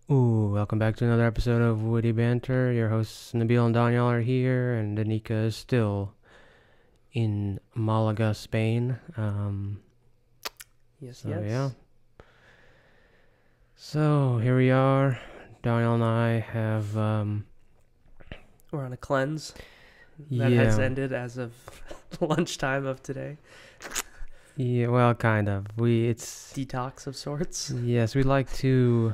Welcome back to another episode of WittyBantr. Your hosts Nabil and Daniel are here, and Danica is still in Malaga, Spain. Yes. Yeah. So here we are. Daniel and I have, We're on a cleanse that has ended as of lunchtime of today. Yeah, well, kind of. It's detox of sorts. Yes, we like to.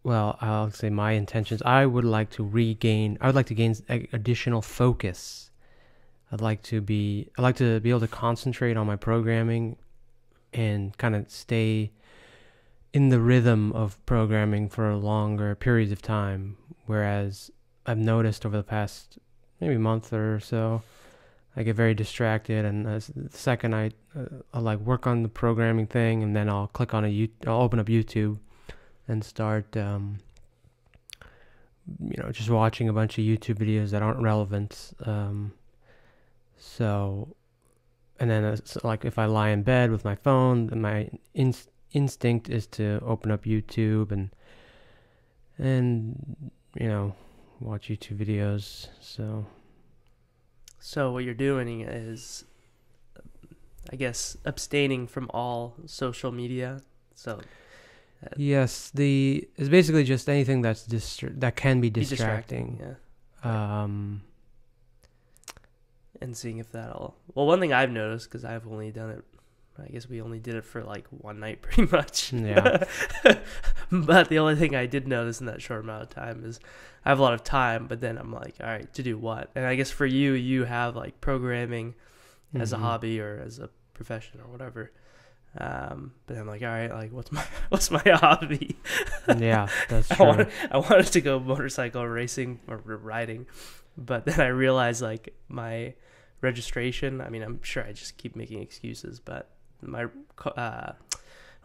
Well, I'll say my intentions. I would like to gain additional focus. I'd like to be able to concentrate on my programming and kind of stay in the rhythm of programming for longer periods of time. Whereas I've noticed over the past maybe month or so, I get very distracted, and the second I'll like work on the programming thing, and then I'll I'll open up YouTube and start, just watching a bunch of YouTube videos that aren't relevant. And then it's like if I lie in bed with my phone, then my instinct is to open up YouTube and watch YouTube videos. So what you're doing is, I guess, abstaining from all social media. So yes, it's basically just anything that can be distracting. Yeah. And seeing if that'll. Well, one thing I've noticed, because I've only done it, I guess we only did it for like one night, pretty much. Yeah. But the only thing I did notice in that short amount of time is I have a lot of time, but then I'm like, all right, to do what? And I guess for you have like programming as a hobby or as a profession or whatever. But I'm like, all right, like what's my hobby? Yeah, that's true. I wanted to go motorcycle racing or riding, but then I realized like my registration. I mean, I'm sure I just keep making excuses, but my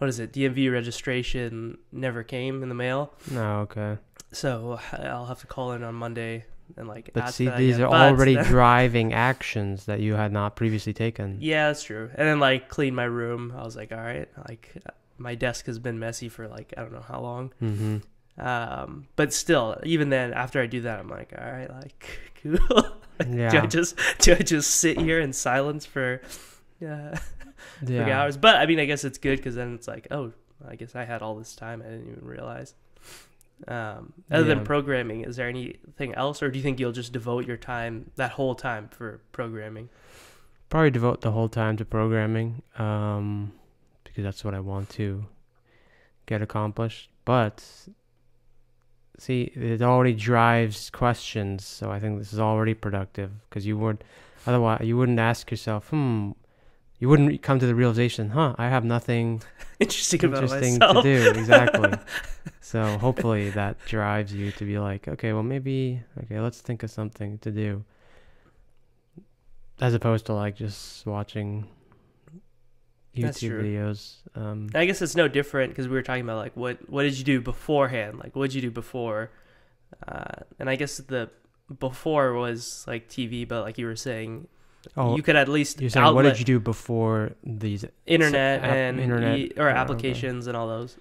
DMV registration never came in the mail. No, okay. So I'll have to call in on Monday and like. But see, these are already driving actions that you had not previously taken. Yeah, that's true. And then like clean my room. I was like, all right, like my desk has been messy for like I don't know how long. Mm-hmm. But still, even then, after I do that, I'm like, all right, like cool. Yeah. Do I just sit here in silence for 3 hours? But I mean, I guess it's good because then it's like, oh, I guess I had all this time I didn't even realize. Other than programming, is there anything else, or do you think you'll just devote your time, that whole time, for programming? Probably devote the whole time to programming, because that's what I want to get accomplished. But see, it already drives questions, so I think this is already productive, because otherwise you wouldn't ask yourself, you wouldn't come to the realization, I have nothing interesting to do. Exactly. So hopefully that drives you to be like, okay, let's think of something to do, as opposed to like just watching YouTube videos. I guess it's no different, because we were talking about like what did you do beforehand? Like what did you do before? And I guess the before was like TV, but like you were saying, you could at least you're saying what did you do before these internet applications and all those.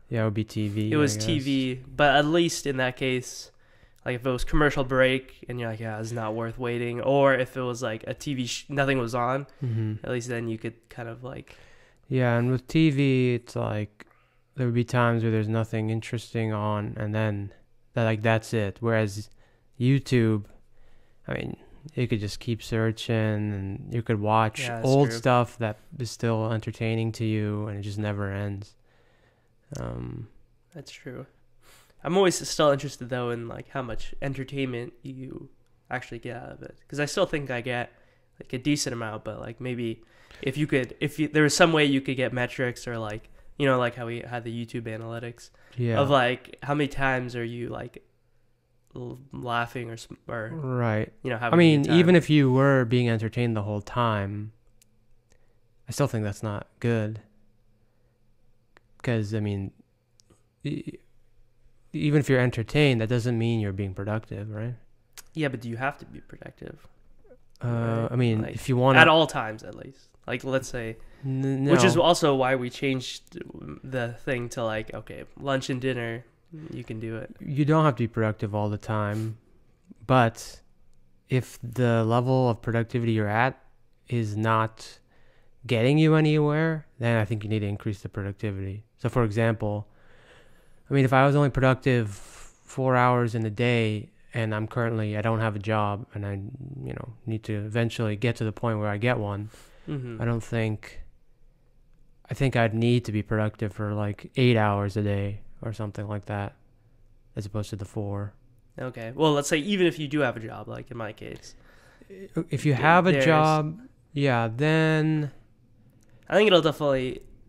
Yeah, it would be TV. It was TV, but at least in that case, like if it was commercial break and you're like, yeah, it's not worth waiting, or if it was like a TV, nothing was on, at least then you could kind of like. Yeah, and with TV, it's like there would be times where there's nothing interesting on, and then that's it. Whereas YouTube, I mean, you could just keep searching, and you could watch old stuff that is still entertaining to you, and it just never ends. That's true. I'm always still interested though in like how much entertainment you actually get out of it, because I still think I get like a decent amount, but like maybe if there was some way you could get metrics, or like like how we had the YouTube analytics of like how many times are you like laughing or right. Having I mean, even if you were being entertained the whole time, I still think that's not good. Because, I mean, even if you're entertained, that doesn't mean you're being productive, right? Yeah, but do you have to be productive? Right? I mean, like, if you want at all times, at least. Like, let's say, which is also why we changed the thing to like, okay, lunch and dinner, you can do it. You don't have to be productive all the time, but if the level of productivity you're at is not getting you anywhere, then I think you need to increase the productivity. So for example, I mean, if I was only productive 4 hours in a day and I don't have a job and I, need to eventually get to the point where I get one, Mm-hmm. I think I'd need to be productive for like 8 hours a day or something like that, as opposed to the 4. Okay. Well, let's say even if you do have a job, like in my case, If you have a job, yeah, then I think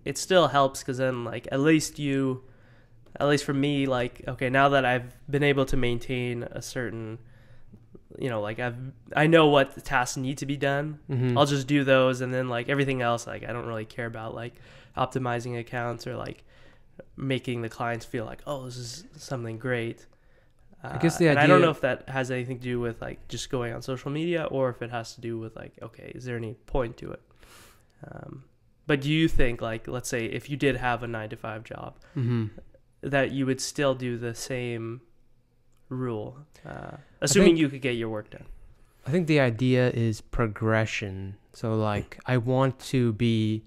it still helps because then like at least for me, like, okay, now that I've been able to maintain a certain, like I know what the tasks need to be done. mm-hmm. I'll just do those, and then like everything else, like I don't really care about like optimizing accounts or like making the clients feel like, oh, this is something great. I guess the and idea, I don't know if that has anything to do with like just going on social media or if it has to do with like, okay, is there any point to it? But do you think, like, let's say if you did have a 9-to-5 job, mm-hmm. that you would still do the same rule, assuming you could get your work done? I think the idea is progression. So like I want to be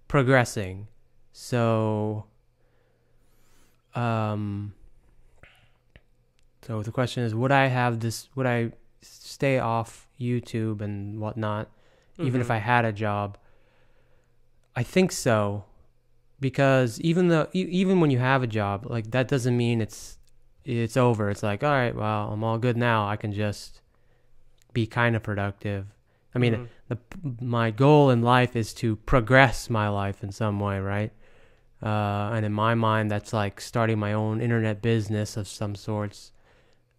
progressing. So so the question is, would I stay off YouTube and whatnot, even if I had a job? I think so, because even when you have a job, like that doesn't mean it's over. It's like, all right, well, I'm all good now. I can just be kind of productive. I mean, my goal in life is to progress my life in some way, right? And in my mind, that's like starting my own internet business of some sorts,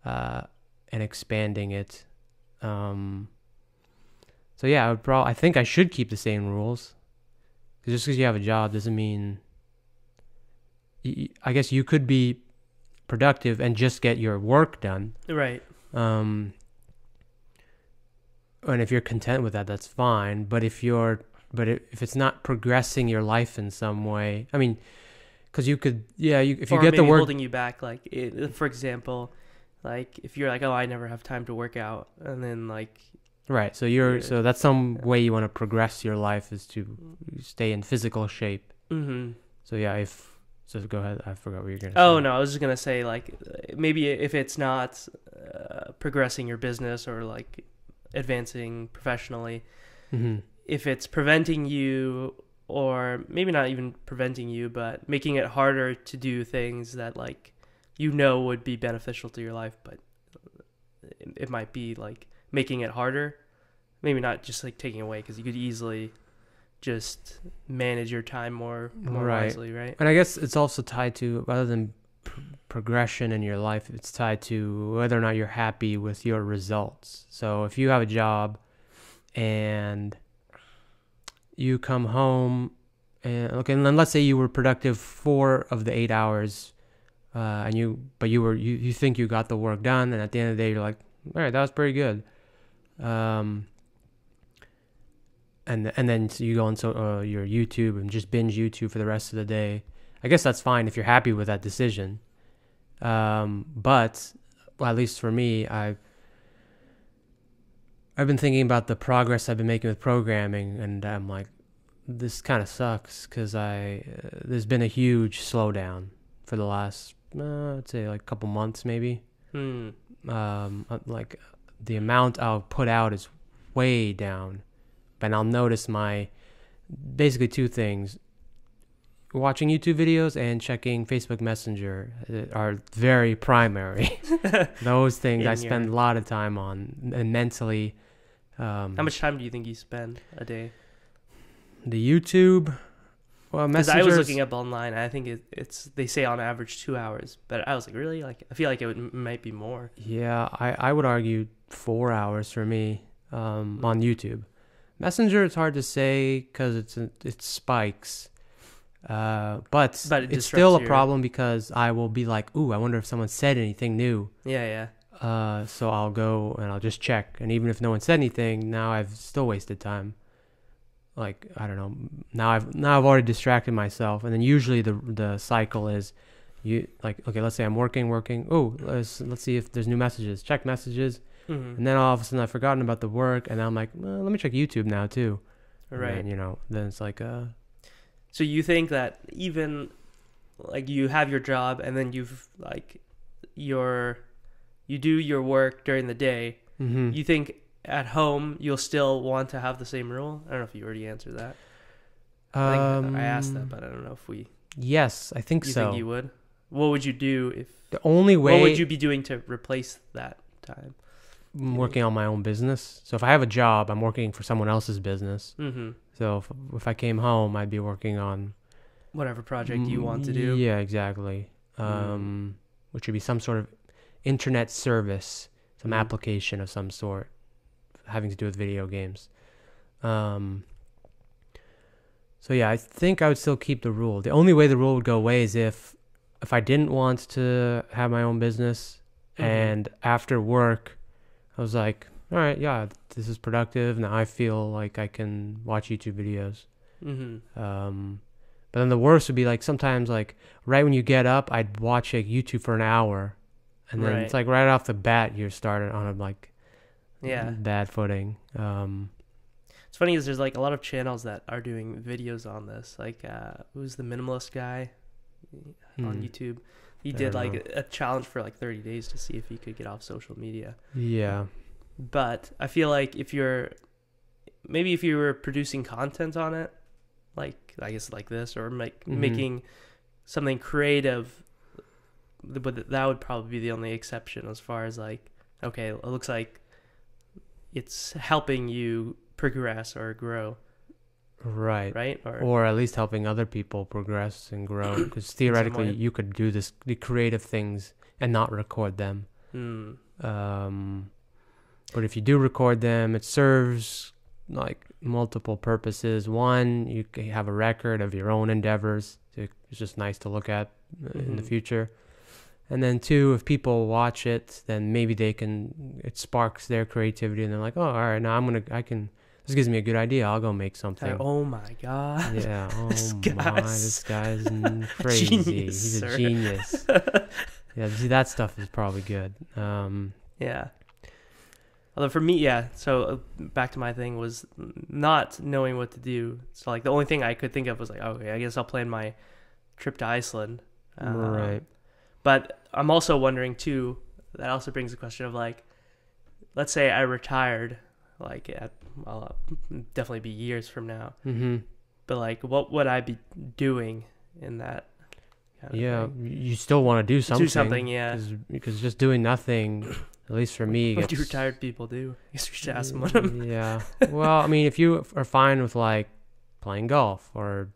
and expanding it. So yeah, I think I should keep the same rules. Just because you have a job doesn't mean. I guess you could be productive and just get your work done. Right. And if you're content with that, that's fine. But if it's not progressing your life in some way, I mean, because you could, if you get the work holding you back, like for example, like if you're like, oh, I never have time to work out, and then like. Right, so that's some way you want to progress your life, is to stay in physical shape. Mm-hmm. So so go ahead. I forgot what you're gonna say. Oh no, I was just gonna say like maybe if it's not progressing your business or like advancing professionally, mm-hmm. if it's preventing you, or maybe not even preventing you, but making it harder to do things that like would be beneficial to your life, but it might be like making it harder. Maybe not just like taking away, because you could easily just manage your time more wisely, right? And I guess it's also tied to, rather than progression in your life, it's tied to whether or not you're happy with your results. So if you have a job and you come home and then let's say you were productive 4 of the 8 hours, and you think you got the work done, and at the end of the day you're like, all right, that was pretty good. And then so you go on your YouTube and just binge YouTube for the rest of the day. I guess that's fine if you're happy with that decision. But at least for me, I've been thinking about the progress I've been making with programming, and I'm like, this kind of sucks because there's been a huge slowdown for the last, I'd say like a couple months maybe. Like the amount I'll put out is way down. And I'll notice basically 2 things. Watching YouTube videos and checking Facebook Messenger are very primary. Those things I spend a lot of time on, and mentally. How much time do you think you spend a day? The YouTube, well, Messenger. Because I was looking up online, and I think they say on average 2 hours, but I was like, really? Like, I feel like it might be more. Yeah, I would argue 4 hours for me on YouTube. Messenger, it's hard to say because it spikes, but it's still a problem because I will be like, ooh, I wonder if someone said anything new. Yeah. So I'll go and I'll just check, and even if no one said anything, now I've still wasted time. like, I don't know, now I've already distracted myself, and then usually the cycle is you like, okay, let's say I'm working. Oh, let's see if there's new messages. Check messages, and then all of a sudden I've forgotten about the work, and then I'm like, well, let me check YouTube now too. Right. And, then it's like So you think that even like you have your job and then you've like you do your work during the day, you think at home you'll still want to have the same rule? I don't know if you already answered that. I think I asked that, but I don't know if we. Yes, I think you so. Think you would? What would you do if the only way? What would you be doing to replace that time? I'm working on my own business. So if I have a job, I'm working for someone else's business. So if I came home, I'd be working on whatever project you want to do. Yeah, exactly. Which would be some sort of internet service, some application of some sort, having to do with video games. So yeah, I think I would still keep the rule. The only way the rule would go away is if I didn't want to have my own business, and after work, I was like, all right, yeah, this is productive. Now I feel like I can watch YouTube videos. But then the worst would be like sometimes like right when you get up, I'd watch like YouTube for an hour, and then it's like right off the bat you're started on a like bad footing. It's funny because there's like a lot of channels that are doing videos on this. Like who's the minimalist guy on YouTube? He did like a challenge for like 30 days to see if he could get off social media. Yeah. But I feel like if you were producing content on it, like I guess like this, or making something creative, but that would probably be the only exception as far as like, okay, it looks like it's helping you progress or grow. Right? Or at least helping other people progress and grow, because theoretically you could do the creative things and not record them. But if you do record them, it serves like multiple purposes. One, you can have a record of your own endeavors. It's just nice to look at in the future. And then two, if people watch it, then maybe it sparks their creativity, and they're like, oh, all right, now this gives me a good idea. I'll go make something. Oh my God. Yeah. Oh this guy's crazy. Genius, He's a sir. genius. Yeah, see, that stuff is probably good. Yeah. Although for me, so back to my thing was not knowing what to do. So like the only thing I could think of was like, okay, I guess I'll plan my trip to Iceland. Right. But I'm also wondering too, that also brings the question of like, let's say I retired, like I'll definitely be years from now. But like, what would I be doing in that kind of thing? You still want to do something. Do something, yeah. Because just doing nothing, at least for me, what do retired people do? I guess we should ask them one of them. Yeah. Well, I mean, if you are fine with like playing golf or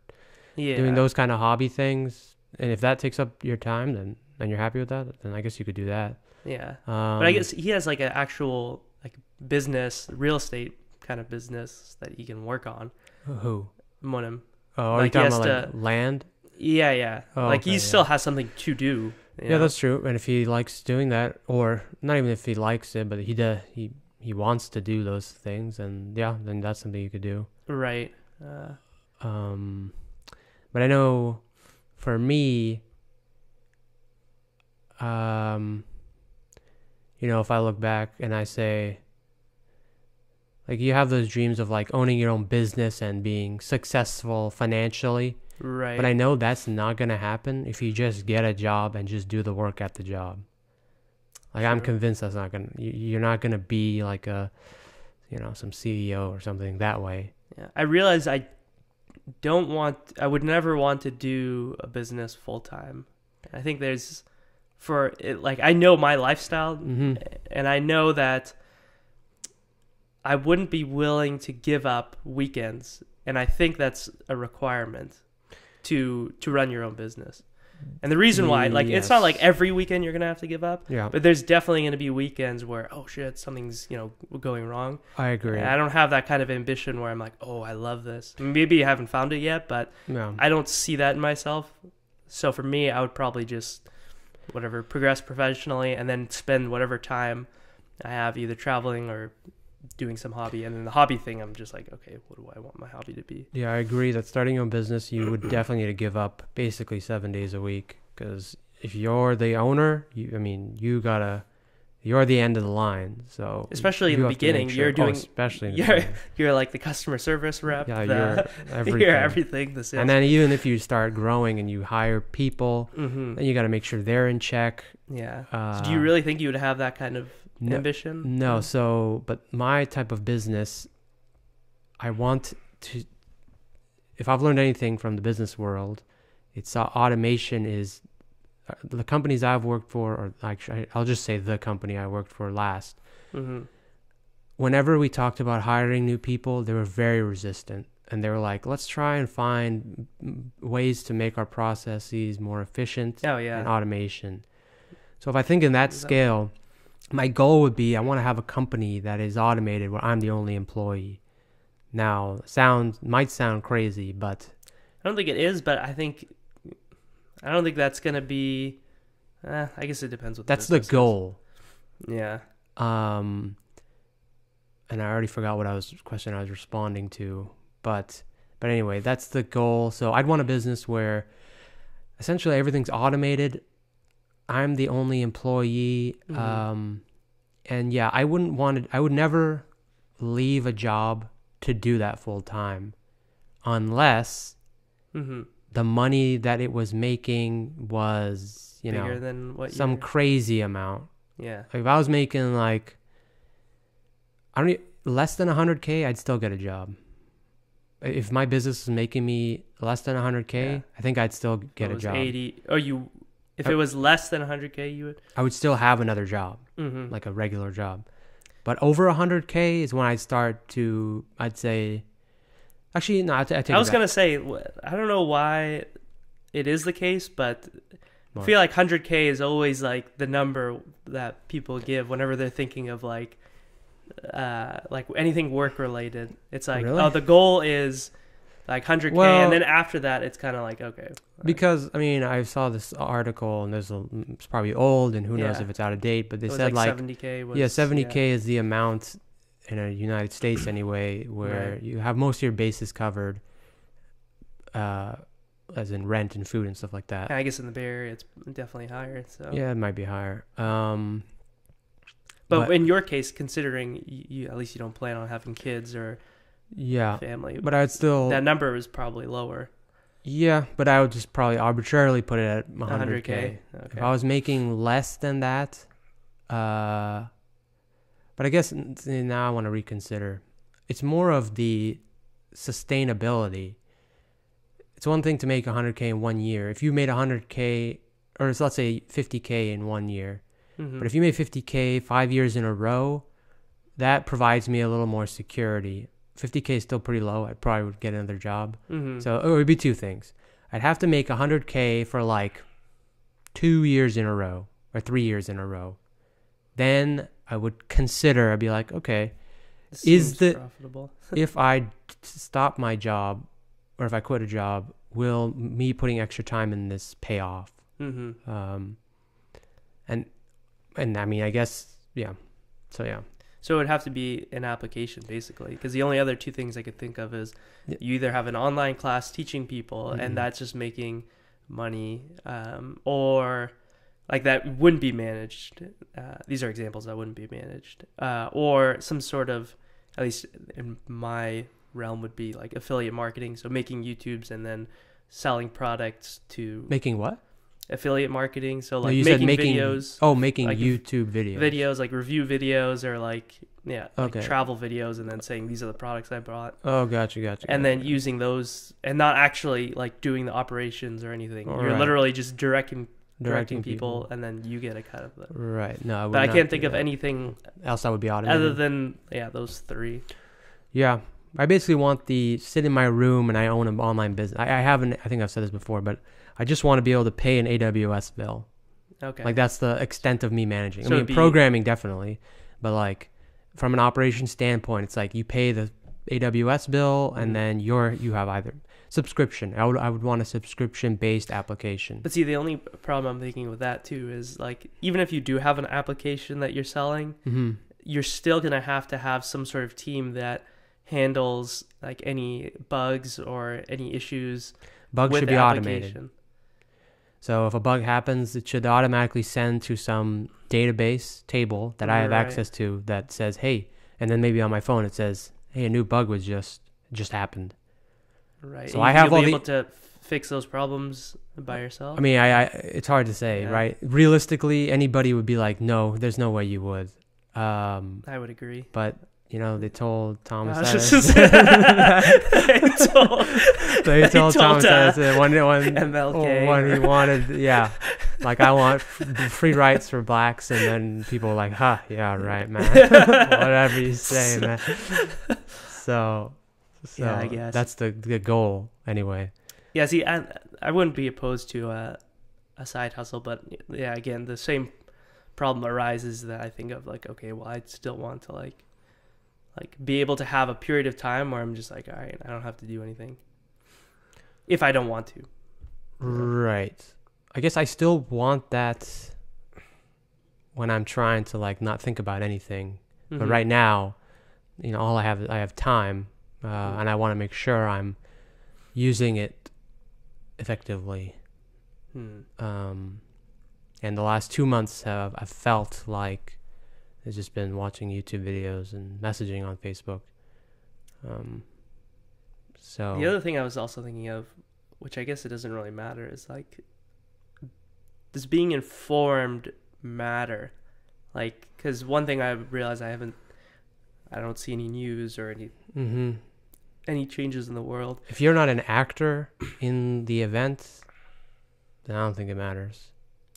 doing those kind of hobby things, and if that takes up your time, then you're happy with that, then I guess you could do that. Yeah. But I guess he has like an actual like business, real estate kind of business that he can work on. Who? Monim. Oh, are you talking about like land? Yeah. Oh, like okay, he still has something to do. Yeah, that's true. And if he likes doing that, or not even if he likes it, but he wants to do those things, and then that's something you could do. Right. But I know for me, if I look back and I say, like, you have those dreams of like owning your own business and being successful financially. Right. But I know that's not going to happen if you just get a job and just do the work at the job. Like, sure. I'm convinced that's not going to, you're not going to be like some CEO or something that way. Yeah. I realize I would never want to do a business full time. I think I know my lifestyle, and I know that I wouldn't be willing to give up weekends. And I think that's a requirement to run your own business. And the reason why, like, It's not like every weekend you're going to have to give up. Yeah. But there's definitely going to be weekends where, oh shit, something's, going wrong. I agree. And I don't have that kind of ambition where I'm like, oh, I love this. Maybe I haven't found it yet, but I don't see that in myself. So for me, I would probably just, progress professionally and then spend whatever time I have either traveling or doing some hobby, and then the hobby thing, I'm just like, okay, what do I want my hobby to be? Yeah, I agree that starting your own business, you would definitely need to give up basically 7 days a week, because if you're the owner, you're the end of the line. So especially in the beginning, you're doing, you're like the customer service rep. Yeah, you're everything. You're everything. The sales. And then even if you start growing and you hire people, then you got to make sure they're in check. Yeah. So do you really think you would have that kind of ambition? No. So, but my type of business, I want to. If I've learned anything from the business world, it's automation is. The companies I've worked for, or actually, I'll just say the company I worked for last. Whenever we talked about hiring new people, they were very resistant. And they were like, let's try and find ways to make our processes more efficient and automation. So if I think in that scale, my goal would be I want to have a company that is automated where I'm the only employee. Now, might sound crazy, but... I don't think it is, but I don't think that's going to be... I guess it depends what that's the goal. Yeah. And I already forgot what question I was responding to. But anyway, that's the goal. So I'd want a business where essentially everything's automated. I'm the only employee. And yeah, I would never leave a job to do that full time unless the money that it was making was, bigger than what some crazy amount. Yeah. Like if I was making less than 100K, I'd still get a job. If my business was making me less than 100K, I think I'd still get a job. 80. If it was less than 100K, you would? I would still have another job, like a regular job. But over 100K is when I'd start to, I'd say, actually, no, I was going to say, I don't know why it is the case, but I feel like 100K is always like the number that people give whenever they're thinking of like anything work related. It's like, really? Oh, the goal is like 100K, and then after that, it's kind of like, okay. Because, I mean, I saw this article, and it's probably old, and who knows if it's out of date, but they said like 70K was... 70K is the amount in the United States anyway, where you have most of your bases covered, as in rent and food and stuff like that. I guess in the Bay Area, it's definitely higher. So yeah, it might be higher. But in your case, considering you at least you don't plan on having kids or family, but I'd still... that number is probably lower. Yeah, but I would just probably arbitrarily put it at 100K. Okay. If I was making less than that, but I guess now I want to reconsider. It's more of the sustainability. It's one thing to make 100K in 1 year. If you made 100K, or let's say 50K in 1 year, but if you made 50K 5 years in a row, that provides me a little more security. 50K is still pretty low. I probably would get another job. So it would be two things. I'd have to make 100K for like 2 years in a row or 3 years in a row. Then I would consider, I'd be like, okay, profitable? If I stop my job or if I quit a job, will me putting extra time in this pay off? And I mean, I guess, yeah. So, yeah. So it would have to be an application, basically, because the only other two things I could think of is you either have an online class teaching people, and that's just making money, or like that wouldn't be managed. These are examples that wouldn't be managed, or some sort of, at least in my realm, would be like affiliate marketing. So making YouTubes and then selling products to... Making what? Affiliate marketing. So like making videos. Oh, making like YouTube videos. Videos like review videos or like travel videos, and then saying these are the products I bought. Oh, gotcha. And then using those and not actually like doing the operations or anything. You're literally just directing people, and then you get a cut of them. Right. No, but I can't think of anything else that would be automated other than those three. Yeah. I basically want sit in my room and I own an online business. I think I've said this before, but I just want to be able to pay an AWS bill. Okay. Like that's the extent of me managing. So I mean, programming definitely, but like from an operation standpoint, it's like you pay the AWS bill and then you have either subscription. I would want a subscription-based application. But see, the only problem I'm thinking with that too is like even if you do have an application that you're selling, you're still gonna have to have some sort of team that handles like any bugs or any issues. Bugs with should the be application. automated. So if a bug happens, it should automatically send to some database table that I have Right. access to that says, hey, and then maybe on my phone it says, hey, a new bug was just happened. Right. So And I have you'll all be the. able to fix those problems by yourself. I mean, it's hard to say, Yeah. right? Realistically, anybody would be like, no, there's no way you would. I would agree. But they told Thomas I was Edison. just gonna say- They told Thomas uh, Edison when MLK. when he wanted, yeah, like I want free rights for blacks, and then people were like, huh, yeah, right, man, whatever you say, man. So Yeah, I guess. that's the goal anyway. Yeah, see, I wouldn't be opposed to a side hustle, but yeah, again, the same problem arises that I think of, like, okay, well, I'd still want to like be able to have a period of time where I'm just like, all right, I don't have to do anything if I don't want to. Right. I guess I still want that when I'm trying to like not think about anything. Mm-hmm. But right now, all I have time, and I want to make sure I'm using it effectively. And the last 2 months I've felt like it's just been watching YouTube videos and messaging on Facebook. So The other thing I was also thinking of, which I guess it doesn't really matter, is like, does being informed matter? Like, because one thing I realized I don't see any news or any changes in the world. if you're not an actor in the event, then I don't think it matters.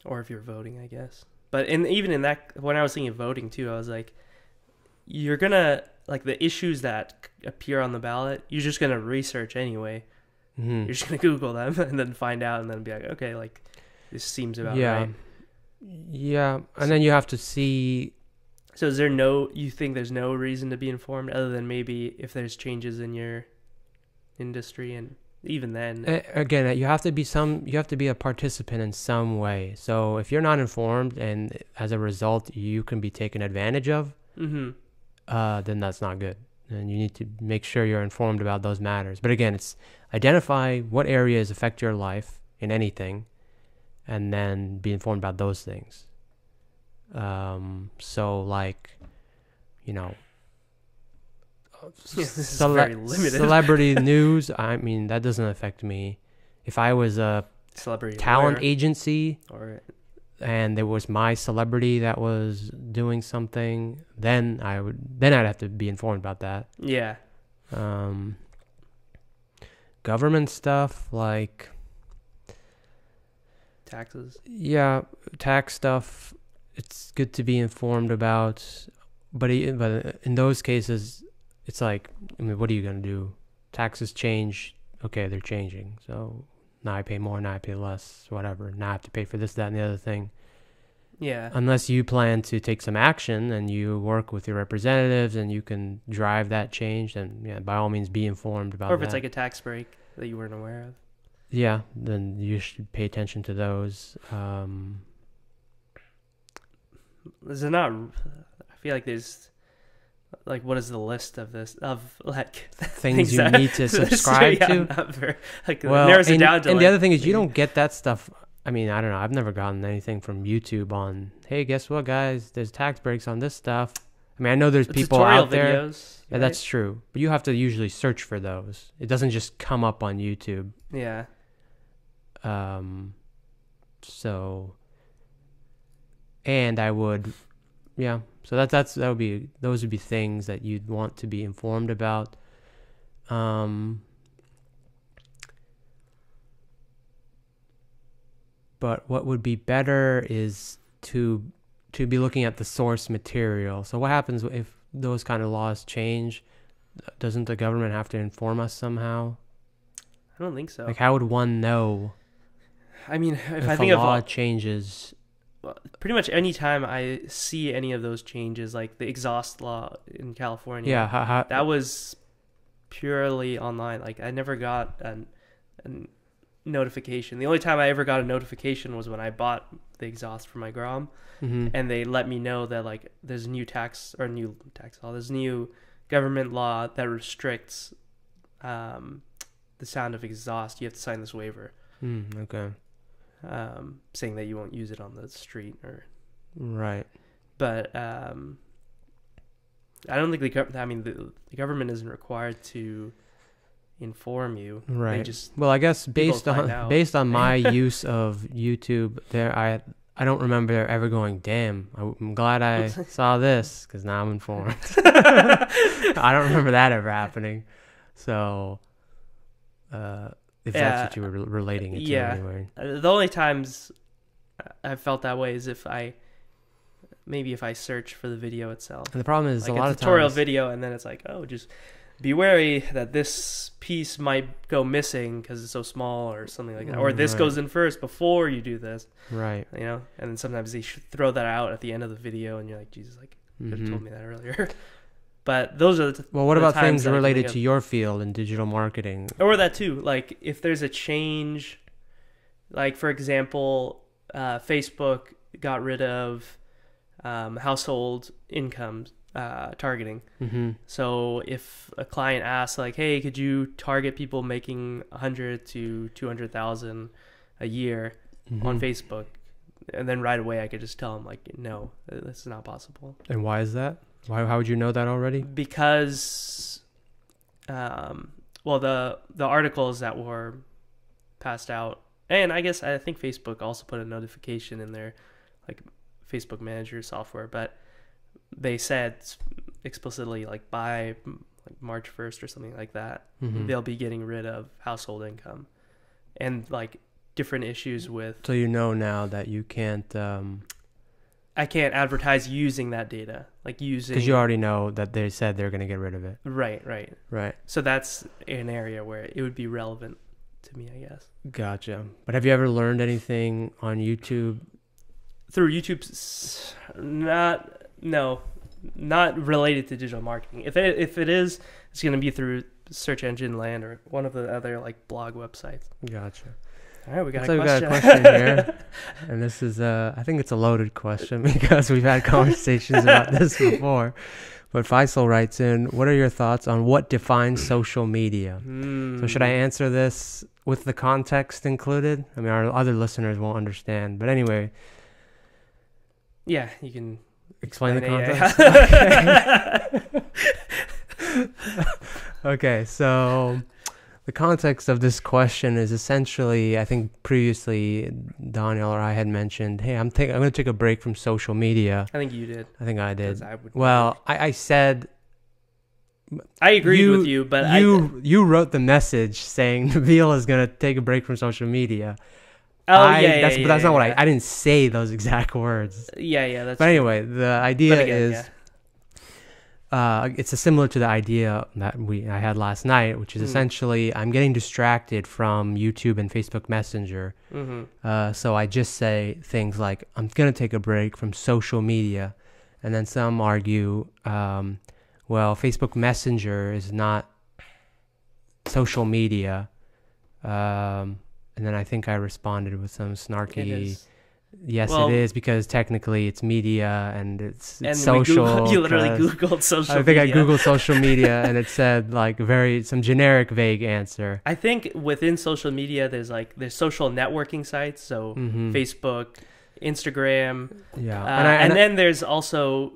Or if you're voting, I guess. But even in that, when I was thinking of voting too, I was like, you're gonna, like, the issues that appear on the ballot, you're just gonna research anyway. Mm-hmm. You're just gonna Google them and then find out and then be like, okay, like, this seems about right. Yeah, and then you have to see. So you think there's no reason to be informed other than maybe if there's changes in your industry, and even then, Again, you have to be a participant in some way. So if you're not informed and as a result you can be taken advantage of, then that's not good. And you need to make sure you're informed about those matters. But again, it's identify what areas affect your life in anything, and then be informed about those things. So like, this is very limited. celebrity news, I mean, that doesn't affect me. If I was a Celebrity talent aware, agency or and there was my celebrity that was doing something, then I'd have to be informed about that. yeah, Government stuff, like, taxes. yeah, tax stuff, it's good to be informed about, but in those cases, it's like, I mean, what are you going to do? Taxes change. Okay, they're changing. So now I pay more, now I pay less, whatever. Now I have to pay for this, that, and the other thing. Yeah. Unless you plan to take some action and you work with your representatives and you can drive that change, then yeah, by all means be informed about that. Or if it's like a tax break that you weren't aware of. Yeah, then you should pay attention to those. Is it not? I feel like there's, like, what is the list of this, of like things you need to subscribe to. Not very, like, Well, narrows it down to, and like, the other thing is you don't get that stuff. I mean, I don't know. I've never gotten anything from YouTube on, hey, guess what, guys? There's tax breaks on this stuff. I mean, I know there's people tutorial out there. videos, Yeah, that's true. But you have to usually search for those. It doesn't just come up on YouTube. Yeah. So, and I would, yeah. So those would be things that you'd want to be informed about. But what would be better is to be looking at the source material. So what happens if those kind of laws change? Doesn't the government have to inform us somehow? I don't think so. Like, how would one know? I mean, if I a think of law changes? pretty much any time I see any of those changes, like the exhaust law in California, Yeah, that was purely online. Like, I never got an notification. The only time I ever got a notification was when I bought the exhaust for my Grom, and they let me know that like there's a new tax law, there's new government law that restricts the sound of exhaust. You have to sign this waiver. Okay. Saying that you won't use it on the street or right. But I don't think the government isn't required to inform you. Right. They just, well, I guess based on my use of YouTube, I don't remember ever going, damn, I'm glad I saw this because now I'm informed. I don't remember that ever happening. So, if that's what you were relating it to anyway. The only times I've felt that way is if I search for the video itself. And the problem is like a lot of times... tutorial video, and then it's like, oh, just be wary that this piece might go missing because it's so small or something like that. Or this goes in first before you do this. Right. You know? And then sometimes they should throw that out at the end of the video, and you're like, Jesus, like, you could have told me that earlier. But those are well, what about things related to your field in digital marketing? Or that too. Like, if there's a change, like, for example, Facebook got rid of household incomes targeting. So if a client asks, like, hey, could you target people making 100 to 200,000 a year on Facebook? And then right away I could just tell them, like, no, this is not possible. And why is that? How would you know that already? Because, well, the articles that were passed out, and I think Facebook also put a notification in their, like, Facebook Manager software, but they said explicitly, like, by like March 1st or something like that, they'll be getting rid of household income and, like, different issues with... So you know now that you can't... I can't advertise using that data, like using... Because you already know that they said they're going to get rid of it. Right. So that's an area where it would be relevant to me, I guess. Gotcha. But have you ever learned anything on YouTube? Through YouTube? Not related to digital marketing. If it is, it's going to be through Search Engine Land or one of the other, like, blog websites. Gotcha. All right, we got a question here, and this is I think it's a loaded question because we've had conversations about this before. But Faisal writes in, what are your thoughts on what defines social media? So should I answer this with the context included? I mean, our other listeners won't understand, but anyway. Yeah, you can explain the context. Okay, so the context of this question is essentially, I think previously Daniel or I had mentioned, hey, I'm going to take a break from social media. I think you did. I think I did. I said... I agreed with you, but you wrote the message saying Nabil is going to take a break from social media. But that's not what I didn't say those exact words. That's But anyway, the idea is... it's similar to the idea that I had last night, which is essentially I'm getting distracted from YouTube and Facebook Messenger. So I just say things like, I'm going to take a break from social media. And then some argue, well, Facebook Messenger is not social media. And then I think I responded with some snarky... Yes, it is, because technically it's media and it's social. You literally Googled social media. I think I Googled social media and it said like some generic vague answer. I think within social media there's social networking sites, so Facebook, Instagram. Yeah. And then there's also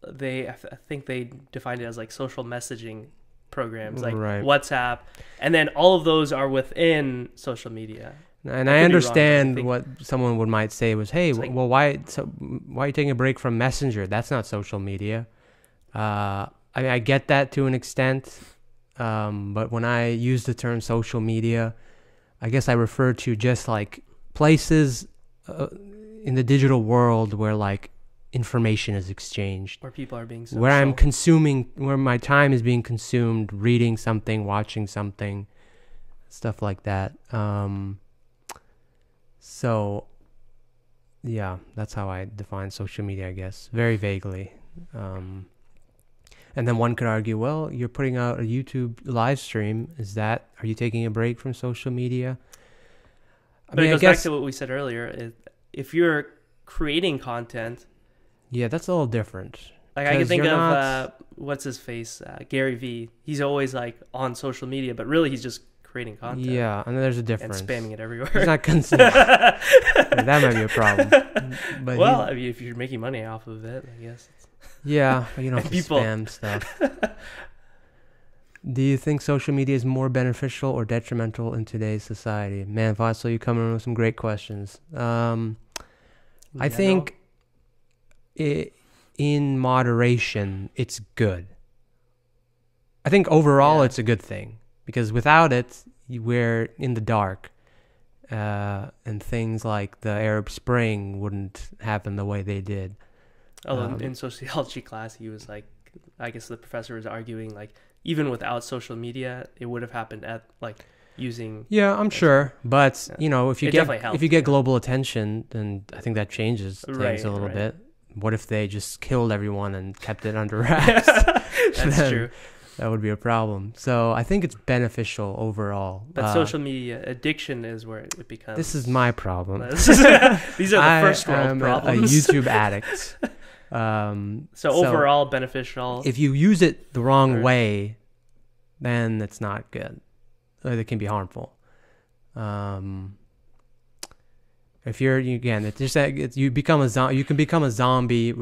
I think they defined it as like social messaging programs like WhatsApp, and then all of those are within social media. And I understand what someone might say was, hey, well, why are you taking a break from Messenger? That's not social media. I mean, I get that to an extent, but when I use the term social media, I guess I refer to just like places in the digital world where like information is exchanged, where people are being social. Where my time is being consumed, reading something, watching something, stuff like that. So, yeah, that's how I define social media, I guess, very vaguely. And then one could argue, well, you're putting out a YouTube live stream. Are you taking a break from social media? I But mean, it I goes back guess to what we said earlier. If you're creating content, yeah, that's a little different. like I can 'Cause think you're of not- what's his face, Gary Vee. He's always like on social media, but really he's just creating content. Yeah, and there's a And difference. spamming it everywhere. He's not consistent. That might be a problem. But well, I mean, if you're making money off of it, I guess. yeah, but you don't have to People- spam stuff. Do you think social media is more beneficial or detrimental in today's society? Man, Vasil, you come in with some great questions. I think in moderation, it's good. I think overall Yeah. it's a good thing because without it, we're in the dark. And things like the Arab Spring wouldn't happen the way they did. Although in sociology class, he was like, I guess the professor was arguing like, even without social media, it would have happened at like using. Yeah, I'm sure, but Yeah. you know, if you It get definitely helps, if you get yeah. global attention, then I think that changes things Right, a little right. bit. What if they just killed everyone and kept it under wraps? That's Then true. That would be a problem. So I think it's beneficial overall. But social media addiction is where it becomes. This is my problem. These are the first I world am problems. a YouTube addict. So overall beneficial. If you use it the wrong Sure. way, then it's not good. It can be harmful. If it's just that you become you can become a zombie,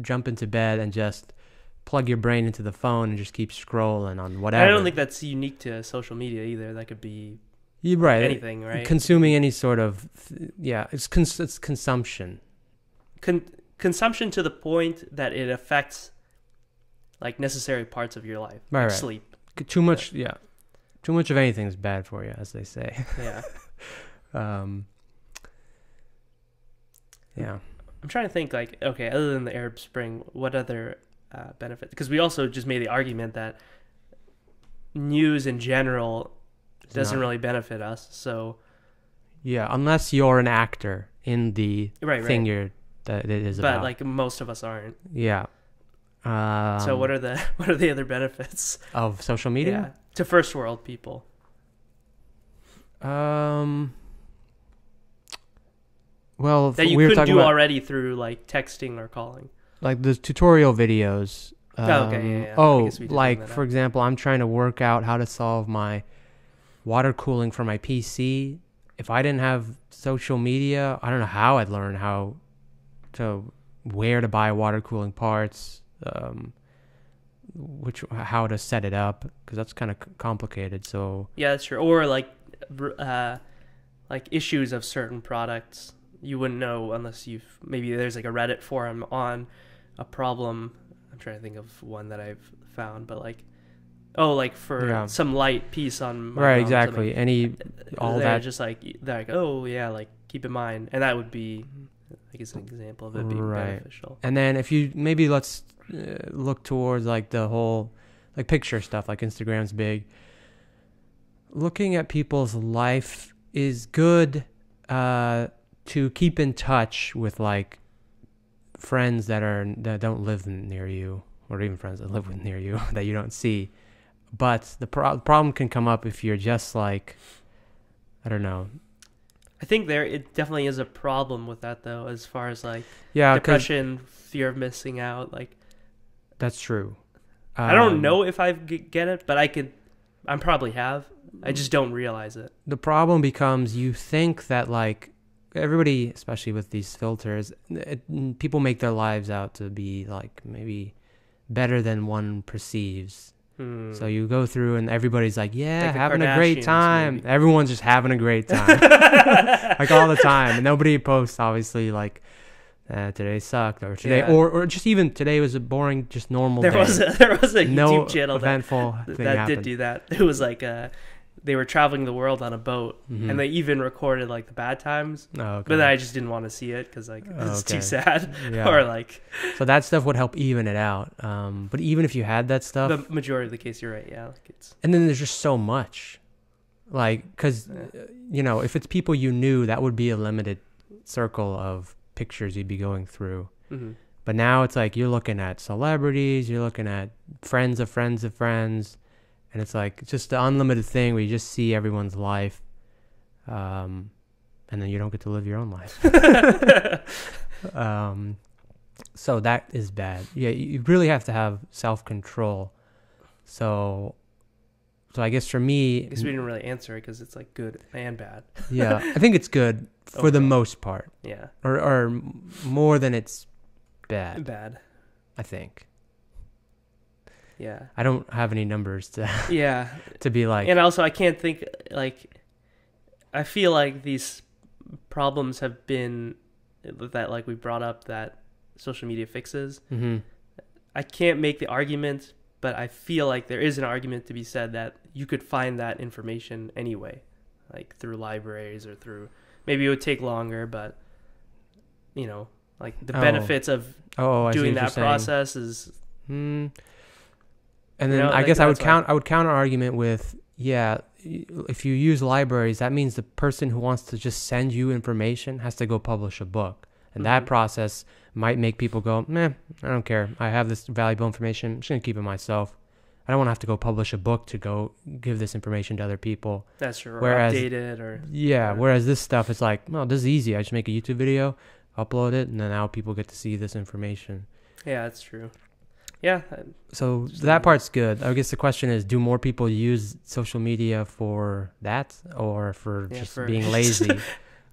jump into bed and just plug your brain into the phone and just keep scrolling on whatever. I don't think that's unique to social media either. That could be You're right. anything, right? Consuming any sort of it's consumption. Consumption to the point that it affects like necessary parts of your life, Right, like right. sleep. Too much, too much of anything is bad for you, as they say. Yeah. Yeah. I'm trying to think like, okay, other than the Arab Spring, what other benefit? Because we also just made the argument that news in general doesn't really benefit us. So yeah, unless you're an actor in the right, thing that it is but about. like most of us aren't. Yeah. So what are the other benefits? Of social media? To first world people. Well, That you we were couldn't talking do about already through like texting or calling. like the tutorial videos. Okay, yeah. I Oh, guess we did like bring that for up. example, I'm trying to work out how to solve my water cooling for my PC. If I didn't have social media, I don't know how I'd learn where to buy water cooling parts, how to set it up, because that's kind of complicated. So Yeah, that's true. Or like issues of certain products you wouldn't know unless maybe there's like a Reddit forum on a problem. I'm trying to think of one that I've found, but like for some light piece on my right, phone or exactly. something, they're just like they're like, oh yeah, like keep in mind, and that would be, I guess, an example of it being beneficial. And then if you let's look towards like the whole like picture stuff, like Instagram's big. Looking at people's life is good to keep in touch with like friends that don't live near you, or even friends that live near you that you don't see. But the problem can come up if you're just like, I don't know. I think it definitely is a problem with that though, as far as like Yeah, depression, fear of missing out. Like that's true. I don't know if I get it, but I probably have. I just don't realize it. The problem becomes you think that like everybody, especially with these filters, people make their lives out to be like maybe better than one perceives. So you go through and everybody's like, yeah, Like the having a great Kardashians, time. maybe. Everyone's just having a great time. Like all the time. And nobody posts obviously like today sucked or today or just even today was a boring, just normal day. There was a No YouTube channel eventful thing that happened. did do that. It was like they were traveling the world on a boat, and they even recorded like the bad times. Oh, okay. But then I just didn't want to see it because like it's too sad. Yeah. Or like So that stuff would help even it out. But even if you had that stuff, the majority of the case, you're right. Yeah, like it's and then there's just so much, like because if it's people you knew, that would be a limited circle of pictures you'd be going through. But now it's like you're looking at celebrities, you're looking at friends of friends of friends, and it's like it's just the unlimited thing where you just see everyone's life, and and then you don't get to live your own life. So that is bad. Yeah, you really have to have self-control. So I guess for me, I guess we didn't really answer it because it's like good and bad. yeah, I think it's good for the most part. Yeah. Or more than it's bad. Bad. I think. Yeah. I don't have any numbers to Yeah. to be like. And also I can't think, like, I feel like these problems have been that, like, we brought up that social media fixes. Mm-hmm. I can't make the argument, but I feel like there is an argument to be said that you could find that information anyway, like through libraries or through, maybe it would take longer, but you know, like the benefits of doing that process is. And then I guess I would counter argument with, yeah, if you use libraries, that means the person who wants to just send you information has to go publish a book. And that process might make people go, meh, I don't care. I have this valuable information. I'm just going to keep it myself. I don't want to have to go publish a book to go give this information to other people. That's true. Whereas, or update it or... Yeah, whereas this stuff is like, well, this is easy. I just make a YouTube video, upload it, and then now people get to see this information. Yeah, that's true. Yeah. So that part's good. I guess the question is, do more people use social media for that or for just being lazy?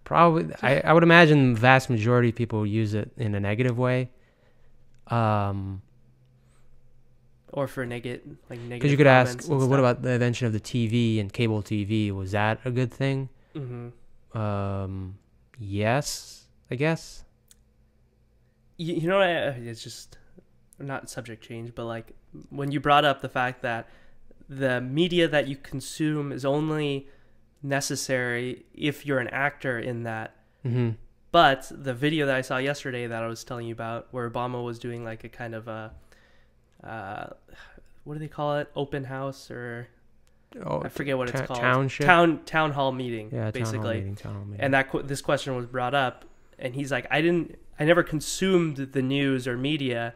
Probably, I would imagine the vast majority of people use it in a negative way. Or for negative. Because you could ask, well, what about the invention of the TV and cable TV? Was that a good thing? Mm-hmm. Yes, I guess. You know, it's just not subject change, but like when you brought up the fact that the media that you consume is only necessary if you're an actor in that. Mm-hmm. But the video that I saw yesterday that I was telling you about, where Obama was doing like a kind of a what do they call it, open house, or I forget what it's called, town hall meeting, basically. Town hall meeting. And this question was brought up, and he's like, I never consumed the news or media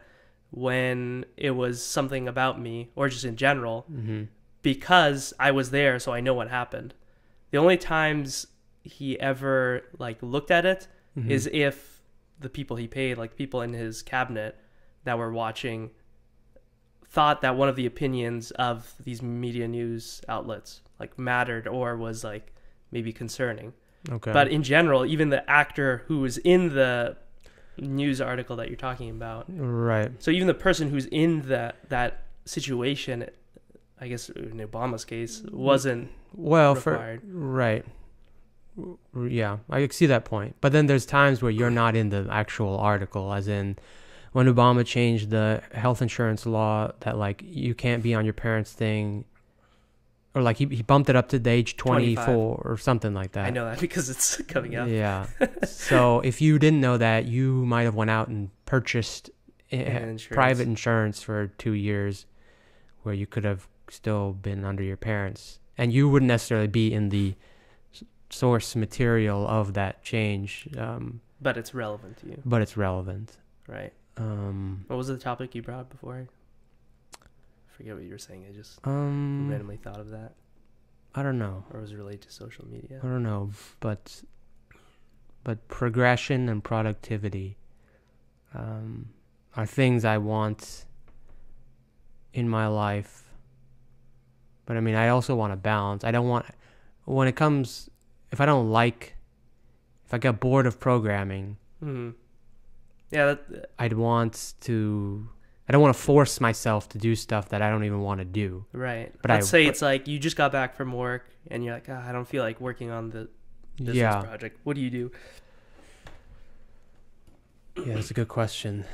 when it was something about me or just in general, because I was there, so I know what happened. The only times he ever like looked at it is if the people he paid, like people in his cabinet that were watching, thought that one of the opinions of these media news outlets like mattered or was like maybe concerning. Okay. But in general, even the actor who was in the news article that you're talking about, right? So even the person who's in that situation, I guess in Obama's case, wasn't required. Right. Yeah, I see that point. But then there's times where you're not in the actual article, as in when Obama changed the health insurance law that like you can't be on your parents' thing, or like he bumped it up to the age 24 or something like that. I know that because it's coming up. Yeah. So if you didn't know that, you might have went out and purchased private insurance for 2 years where you could have still been under your parents, and you wouldn't necessarily be in the source material of that change. But it's relevant to you. But it's relevant. Right. What was the topic you brought up before? I forget what you were saying. I just randomly thought of that. I don't know. Or was it related to social media? I don't know. But progression and productivity are things I want in my life. But I mean, I also want a balance. I don't want, when it comes, if I get bored of programming, yeah, I don't want to force myself to do stuff that I don't even want to do. Right. But let's say it's like you just got back from work and you're like, I don't feel like working on the business project. What do you do? Yeah, that's a good question.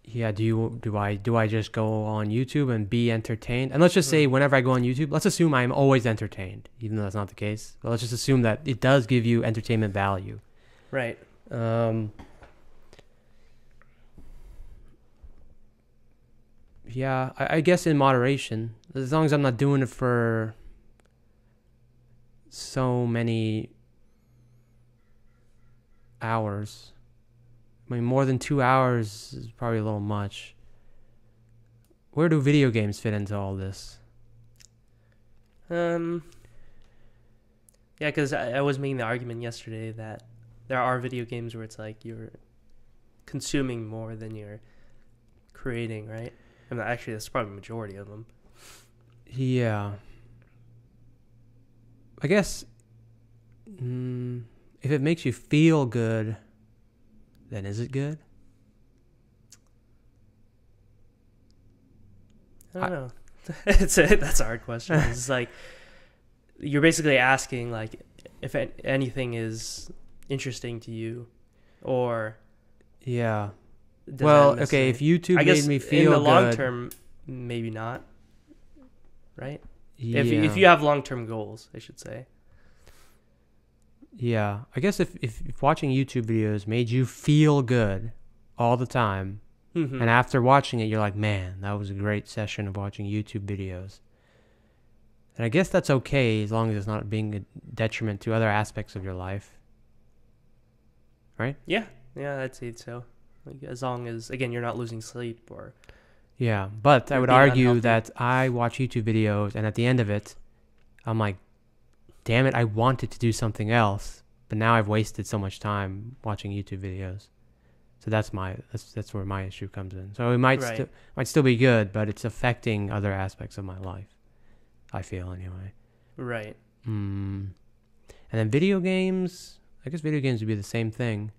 Yeah, do I just go on YouTube and be entertained? And let's just say whenever I go on YouTube, let's assume I'm always entertained, even though that's not the case. But let's just assume that it does give you entertainment value. Right. Yeah, I guess in moderation, as long as I'm not doing it for so many hours. I mean, more than 2 hours is probably a little much. Where do video games fit into all this? Yeah, because I was making the argument yesterday that there are video games where it's like you're consuming more than you're creating, right? And actually, that's probably the majority of them. Yeah. I guess if it makes you feel good, then is it good? I don't know. That's a hard question. It's like you're basically asking like if anything is interesting to you, or Yeah. does Well, that okay, if necessarily- YouTube I guess made me feel in the long good, term, maybe not. Right? yeah. If you have long term goals, I should say. Yeah, I guess if watching YouTube videos made you feel good all the time, Mm-hmm. and after watching it, you're like, man, that was a great session of watching YouTube videos. And I guess that's okay as long as it's not being a detriment to other aspects of your life. Right? Yeah, I'd say so. Like as long as again you're not losing sleep or Yeah, but I You're would being argue unhealthy. that I watch YouTube videos, and at the end of it, I'm like, damn it, I wanted to do something else, but now I've wasted so much time watching YouTube videos. So that's where my issue comes in. So it might Right. might still be good, but it's affecting other aspects of my life. I feel anyway. right. And then video games. I guess video games would be the same thing.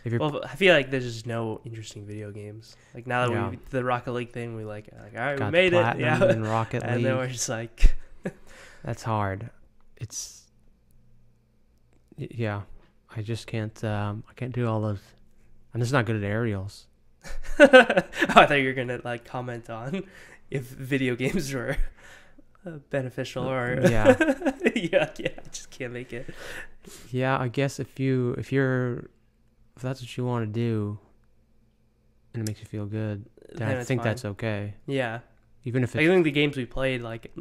If you're Well, I feel like there's just no interesting video games. Like now that Yeah. we the Rocket League thing, all right, we got made it, Platinum yeah. and Rocket And League, then we're just like, that's hard. Yeah. I just can't. I can't do all those. I'm just not good at aerials. oh, I thought you were gonna like comment on if video games were beneficial or Yeah. yeah, I just can't make it. Yeah, I guess if that's what you want to do, and it makes you feel good, then I it's think fine. that's okay. Yeah. Even if I it's think the games we played, like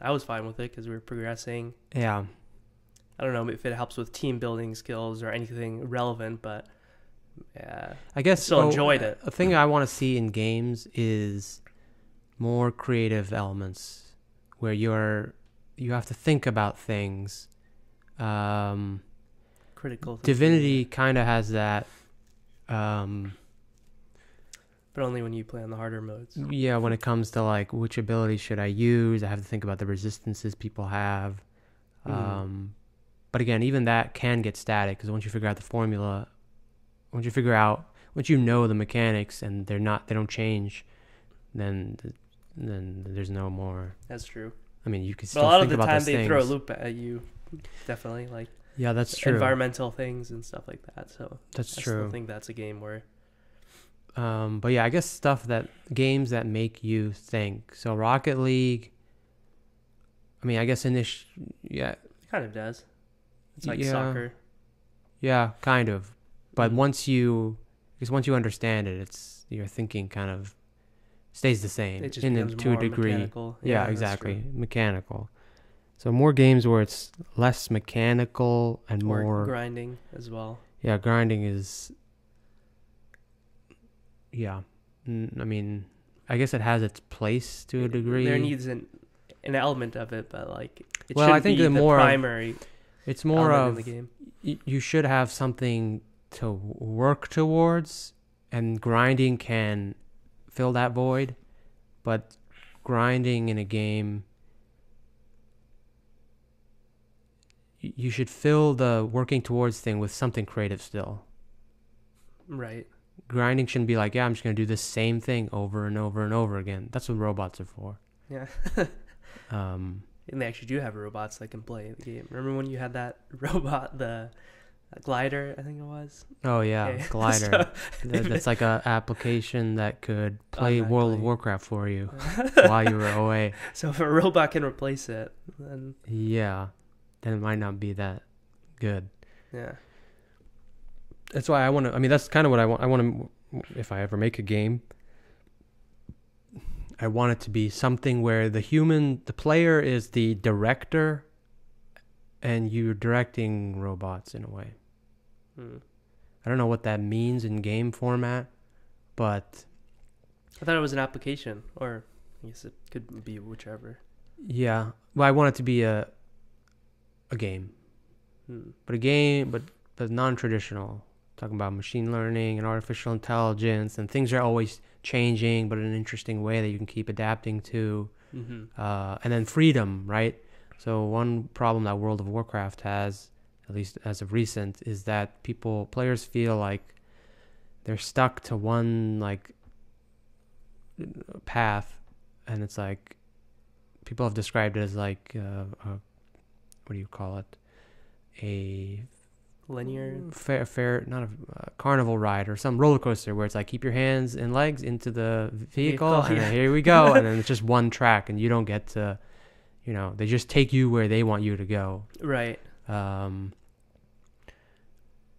I was fine with it because we were progressing. yeah, I don't know if it helps with team building skills or anything relevant, but yeah, I guess still enjoyed it. A thing I want to see in games is more creative elements where you have to think about things. Critical thinking, Divinity kind of has that. but only when you play on the harder modes. Yeah, when it comes to like which ability should I use, I have to think about the resistances people have. But again, even that can get static because once you figure out the formula, once you know the mechanics and they don't change, then there's no more. That's true. I mean, you can But still a lot of think the about time those they things. throw a loop at you, definitely like Yeah, that's true. environmental things and stuff like that. So That's I true. still think that's a game where But yeah, I guess games that make you think. So Rocket League. I mean, I guess yeah, it kind of does. It's like Yeah. soccer. yeah, kind of. But Mhm. once you understand it, your thinking kind of stays the same It just to becomes a more degree. mechanical. Yeah, that's exactly, true. mechanical. So more games where it's less mechanical and Or more grinding as well. Yeah, grinding is. Yeah, I mean, I guess it has its place to a degree. There needs an element of it, but like it Well, shouldn't I think be the the more of- primary It's more element of in the game. you should have something to work towards, and grinding can fill that void. But grinding in a game, you should fill the working towards thing with something creative still. Right. Grinding shouldn't be like, yeah, I'm just going to do the same thing over and over and over again. That's what robots are for. Yeah. Um, And they actually do have robots that can play the game. Remember when you had that robot, the glider, I think it was? oh, yeah, Yeah. Glider. That's like a application that could play World of Automatically. Warcraft for you while you were away. So if a robot can replace it, then Yeah, then it might not be that good. yeah. That's why that's kind of what I want. I want to, if I ever make a game, I want it to be something where the player is the director and you're directing robots in a way. I don't know what that means in game format, but I thought it was an application, or I guess it could be whichever. yeah. Well, I want it to be a game. but a game, but non-traditional. Talking about machine learning and artificial intelligence, and things are always changing, but in an interesting way that you can keep adapting to. And then freedom, right? So one problem that World of Warcraft has, at least as of recent, is that players feel like they're stuck to one like path, and it's like people have described it as like what do you call it? A linear fair not a carnival ride or some roller coaster where it's like keep your hands and legs into the vehicle and then here we go and then it's just one track and you don't get to, they just take you where they want you to go. Right.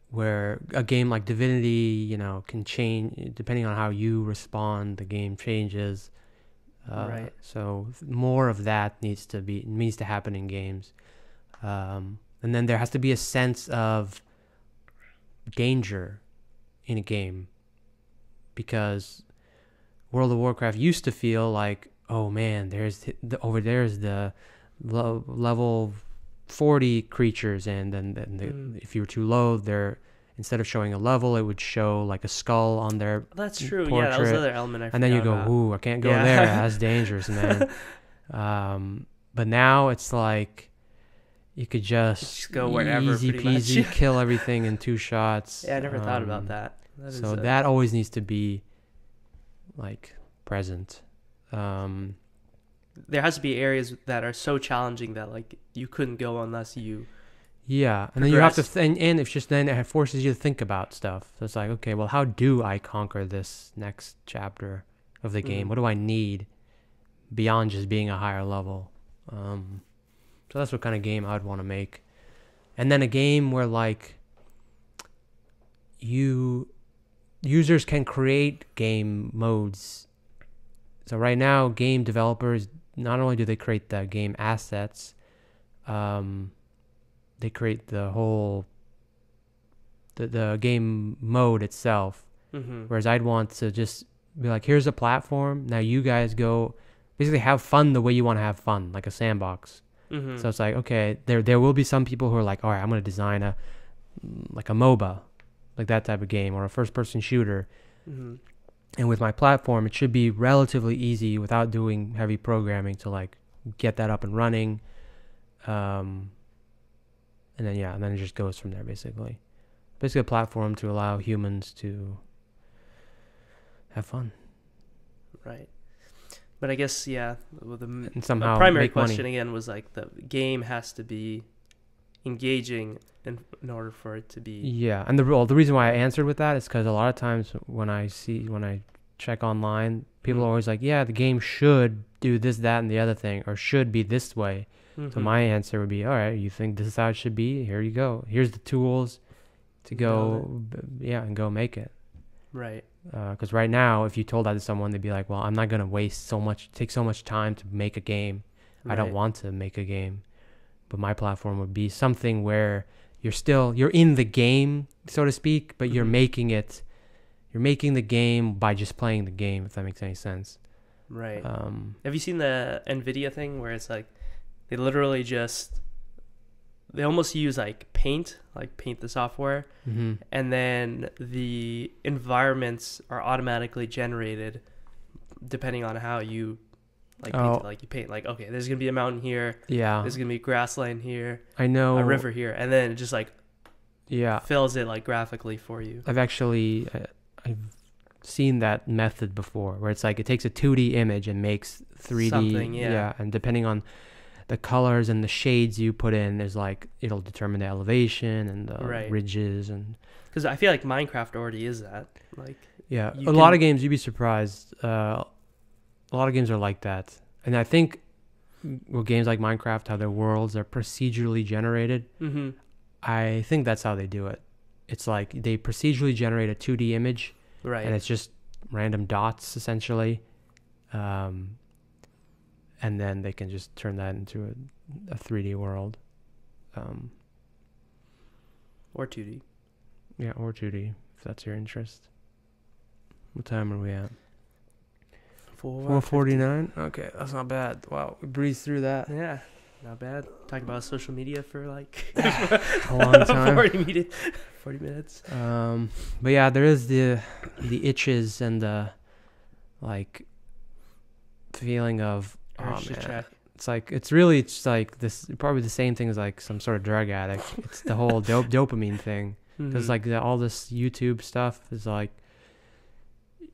Where a game like Divinity, can change depending on how you respond. The game changes. Right. So more of that needs to happen in games. And then there has to be a sense of danger in a game, because World of Warcraft used to feel like, oh man, there's the level 40 creatures, and then if you were too low, instead of showing a level, it would show like a skull on their That's true. portrait. Yeah, that was the other element I forgot. And then you go, about. ooh, I can't go there. That's dangerous, man. But now it's like you could just go wherever, easy peasy, much. kill everything in 2 shots. Yeah, I never thought about that. That always needs to be like present. There has to be areas that are so challenging that like you couldn't go unless you. Yeah, and then you have to, and it's just then it forces you to think about stuff. So it's like, okay, well, how do I conquer this next chapter of the game? What do I need beyond just being a higher level? So that's what kind of game I'd want to make. And then a game where like users can create game modes. So right now, game developers, not only do they create the game assets, they create the whole the game mode itself. Whereas I'd want to just be like, here's a platform. Now you guys go basically have fun the way you want to have fun, like a sandbox. So it's like, okay, there will be some people who are like, all right, I'm going to design a MOBA, like that type of game, or a first-person shooter. And with my platform, it should be relatively easy without doing heavy programming to like get that up and running. And then it just goes from there, basically. Basically a platform to allow humans to have fun. Right. But I guess, the primary primary question again was like the game has to be engaging in order for it to be. Yeah, and the reason why I answered with that is because a lot of times when I check online, people are always like, yeah, the game should do this, that, and the other thing, or should be this way. So my answer would be, all right, you think this is how it should be? Here you go. Here's the tools to go, and go make it. Right. Because right now, if you told that to someone, they'd be like, well, I'm not going to take so much time to make a game. Right. I don't want to make a game. But my platform would be something where you're in the game, so to speak, but you're making the game by just playing the game, if that makes any sense. Right. Have you seen the NVIDIA thing where it's like, they literally they almost use like paint the software, and then the environments are automatically generated depending on how you paint it. Like you paint like, okay, there's gonna be a mountain here, there's gonna be a grassland here, I know, a river here, and then it just like fills it like graphically for you. I've seen that method before where it's like it takes a 2D image and makes 3D something, and depending on the colors and the shades you put in, there's like it'll determine the elevation and the ridges. And because I feel like Minecraft already is that, like, a lot of games, you'd be surprised, a lot of games are like that. And I think with games like Minecraft, how their worlds are procedurally generated, I think that's how they do it. It's like they procedurally generate a 2D image, and it's just random dots essentially, and then they can just turn that into a 3D world. Or 2D. Yeah, or 2D, if that's your interest. What time are we at? 4:49. Okay, that's not bad. Wow, we breezed through that. Yeah. Not bad. Talking about social media for like A long time. 40 minutes. But yeah, there is the itches and the like feeling of, oh Urge to man, check. it's like this, probably the same thing as like some sort of drug addict. It's the whole dopamine thing. Because Mhm. like all this YouTube stuff is like,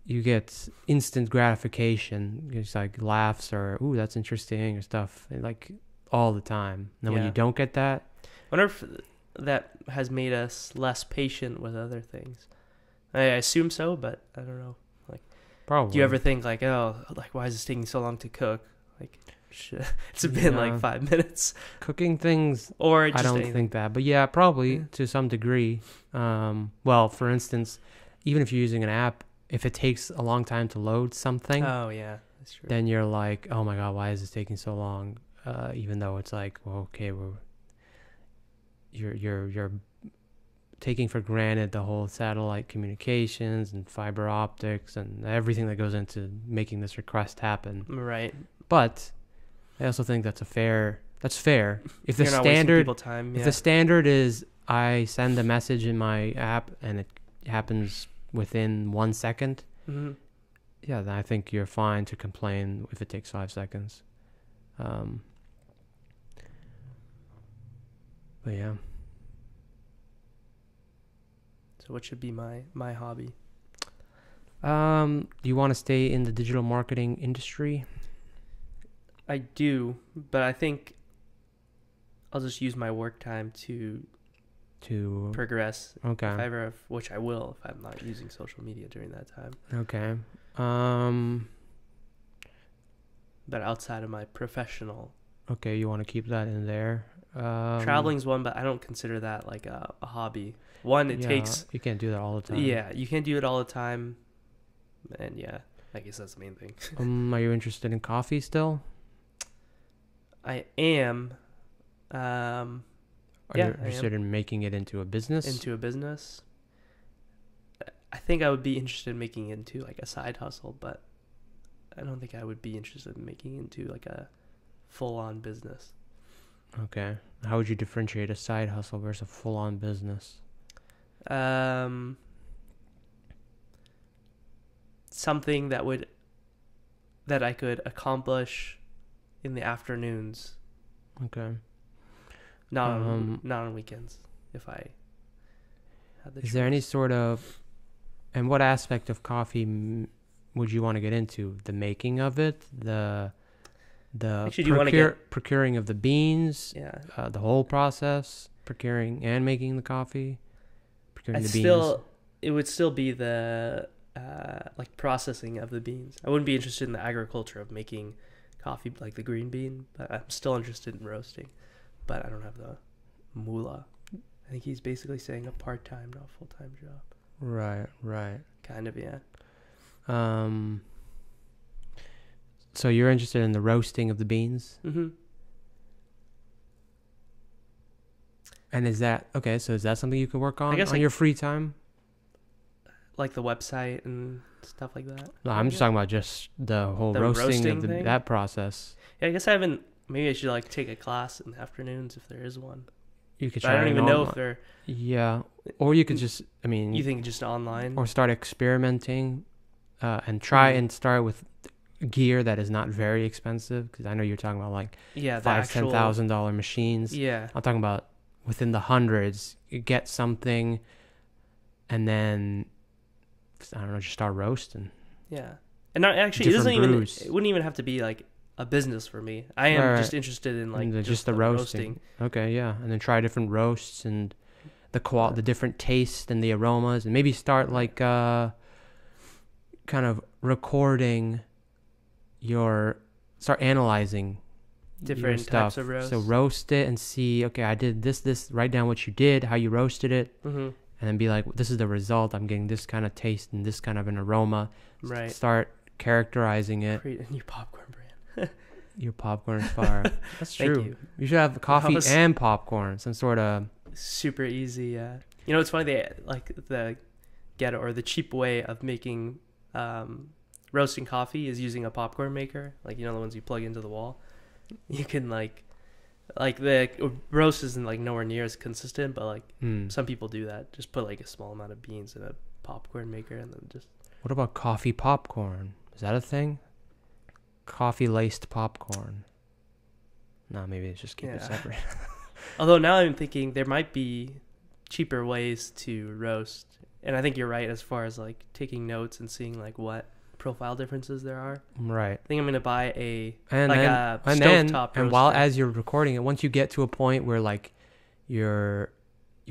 you get instant gratification. It's like laughs or, ooh, that's interesting or stuff, and like all the time. And then when Yeah. you don't get that, I wonder if that has made us less patient with other things. I assume so, but I don't know. probably. Do you ever think like, oh, like why is this taking so long to cook? Like, shit, it's been Yeah. like 5 minutes, Cooking things, or just I don't anything. think that, but yeah, probably Yeah. to some degree. Well, for instance, even if you're using an app, if it takes a long time to load something, Oh yeah, that's true. then you're like, oh my god, why is this taking so long? Even though it's like, well, okay, you're taking for granted the whole satellite communications and fiber optics and everything that goes into making this request happen. Right. But I also think that's fair. If the You're not wasting standard, people time. if Yeah. the standard is I send a message in my app and it happens within 1 second, Mhm. yeah, then I think you're fine to complain if it takes 5 seconds. But yeah. So what should be my hobby? Do you want to stay in the digital marketing industry? I do, but I think I'll just use my work time to progress. Okay. If I ever, which I will, if I'm not using social media during that time. Okay. But outside of my professional, Okay, you want to keep that in there. traveling's one, but I don't consider that like a hobby. One, it yeah, takes. you can't do that all the time. Yeah, you can't do it all the time, and yeah, I guess that's the main thing. Are you interested in coffee still? I am. Are Yeah, you I am. interested in making it into a business? Into a business. I think I would be interested in making it into like a side hustle, but I don't think I would be interested in making it into like a full-on business. Okay. How would you differentiate a side hustle versus a full-on business? Something that I could accomplish in the afternoons, Okay. not on weekends. If I had the Is there any choice. sort of, and what aspect of coffee would you want to get into? The making of it, the Actually, do you wanna get- procuring of the beans, Yeah, the whole process, procuring and making the coffee, procuring the beans. it would still be the like processing of the beans. I wouldn't be interested in the agriculture of making coffee, like the green bean, but I'm still interested in roasting. But I don't have the moolah. I think he's basically saying a part-time, not full-time job. Right. Kind of, yeah. So you're interested in the roasting of the beans? Mm-hmm. And is that okay? So is that something you could work on guess on your free time? Like the website and stuff like that. No, I'm just talking about just the whole The roasting roasting of thing? that process. Yeah, I guess I haven't. Maybe I should like take a class in the afternoons if there is one. You could But try. I don't an even know if online- they're. Yeah, or you could just. I mean, You think just online? or start experimenting, and try Mhm. and start with gear that is not very expensive. Because I know you're talking about like Yeah, the $5,000, actual. $10,000 machines. Yeah. I'm talking about within the hundreds. You get something, and then I don't know, just start roasting. Yeah, and not, actually, Different brews. It wouldn't even have to be like a business for me. I am Right. just interested in like just the roasting. Okay, yeah, and then try different roasts and the different tastes and the aromas, and maybe start like kind of recording start analyzing Different your stuff. types of roast. So roast it and see, okay, I did this. Write down what you did, how you roasted it, Mm-hmm. and then be like, this is the result. I'm getting this kind of taste and this kind of an aroma. Right. Start characterizing it. Create a new popcorn brand. Your popcorn is fire. That's Thank true. you. You should have coffee was- and popcorn, some sort of. Super easy. You know, it's funny. They like the the cheap way of making roasting coffee is using a popcorn maker. Like, you know, the ones you plug into the wall. You can like Like the roast isn't like nowhere near as consistent, but like Mm. some people do that. Just put like a small amount of beans in a popcorn maker and then just. What about coffee popcorn? Is that a thing? Coffee laced popcorn. No, maybe it's just keep it separate. Although now I'm thinking there might be cheaper ways to roast, and I think you're right as far as like taking notes and seeing like what profile differences there are. Right. I think I'm gonna buy a And like then, a and stovetop then, and while roaster. as you're recording it, once you get to a point where like you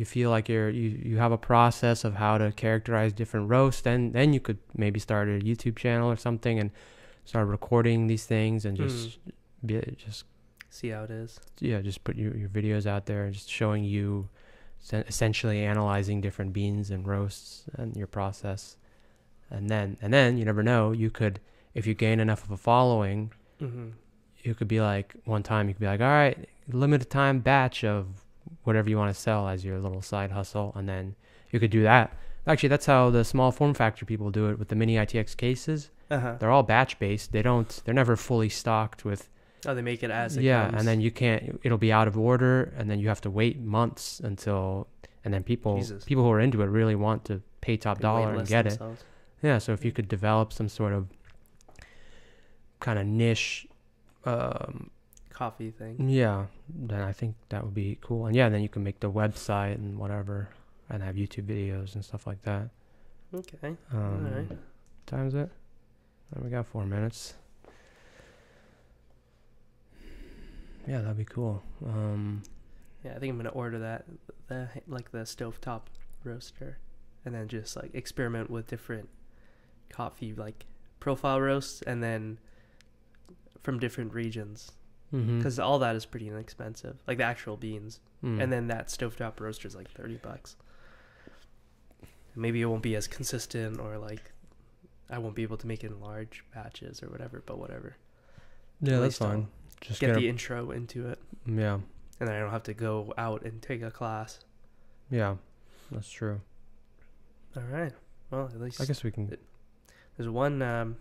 feel like you have a process of how to characterize different roasts, then you could maybe start a YouTube channel or something and start recording these things and just See how it is. just put your videos out there and just showing you essentially analyzing different beans and roasts and your process. And then you never know, you could, if you gain enough of a following, you could be like, one time you could be like, all right, limited time batch of whatever you want to sell as your little side hustle. And then you could do that. Actually, that's how the small form factor people do it with the mini ITX cases. They're all batch based. They're never fully stocked with. Oh, they make it as it comes. And then it'll be out of order, and then you have to wait months and then people who are into it really want to pay top dollar and get it. Yeah, so if you could develop some sort of kind of niche coffee thing. Yeah, then I think that would be cool. And yeah, then you can make the website and whatever and have YouTube videos and stuff like that. Okay. All right. Time is it? We got 4 minutes. Yeah, that'd be cool. Yeah, I think I'm gonna order that, the stovetop roaster, and then just like experiment with different coffee like profile roasts, and then from different regions, because all that is pretty inexpensive, like the actual beans, and then that stovetop roaster is like $30. Maybe it won't be as consistent, or like I won't be able to make it in large batches or whatever, but whatever. Yeah, that's fine. Just get the intro into it. Yeah. And then I don't have to go out and take a class. Yeah, that's true. All right. Well, at least I guess we can. There's one